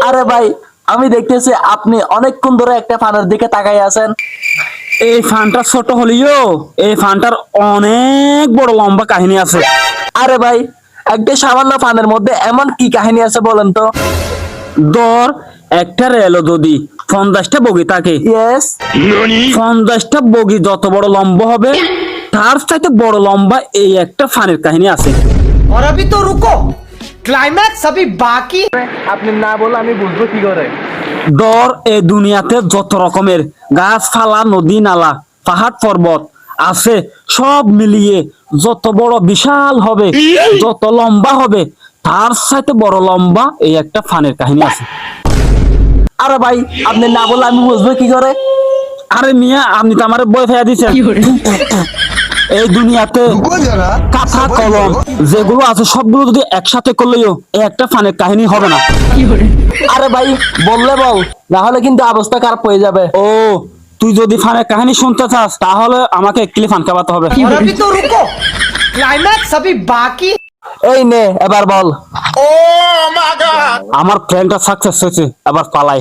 আরে ভাই, আমি দেখতেছি আপনি অনেকক্ষণ ধরে একটা ফানের দিকে তাকাই আছেন। এই ফানটা ছোট হলেও এই ফানটার অনেক বড় লম্বা কাহিনী আছে। আরে ভাই, একটা সামান্য ফানের মধ্যে এমন কি কাহিনী আছে বলেন তো? ধর একটা রেল যদি 50টা বগি থাকে, ইয়েস। 50টা বগি যত বড় লম্বা হবে তার চাইতে বড় লম্বা এই একটা ফানের কাহিনী আছে। और अभी तो रुको, क्लाइमैक्स अभी बाकी। আপনি না বলে আমি বুঝবো কি করে? ধর এই দুনিয়াতে যত রকমের গাছপালা, নদী নালা, পাহাড় পর্বত আছে সব মিলিয়ে যত বড় বিশাল হবে, যত লম্বা হবে তার চাইতে বড় লম্বা এই একটা ফানের কাহিনী আছে। আরে ভাই, আপনি না বলে আমি বুঝবো কি করে? আরে মিয়া, আপনি তো আমার বই ফেয়া দিচ্ছেন। এই দুনিয়াতে কাঁথা কলম যেগুলো আছে সবগুলো যদি একসাথে করলেও এই একটা ফানের কাহিনী হবে না। আরে ভাই, বললে বল, না হলে কিন্তু অবস্থা খারাপ হয়ে যাবে। ও, তুই যদি ফানের কাহিনী শুনতে চাস তাহলে আমাকে একলি ফান খাওয়াতে হবে। और अभी तो रुको, क्लाइमैक्स अभी बाकी। এই নে, এবার বল। আমার প্ল্যানটা সাকসেস হয়েছে, আবার পালাই।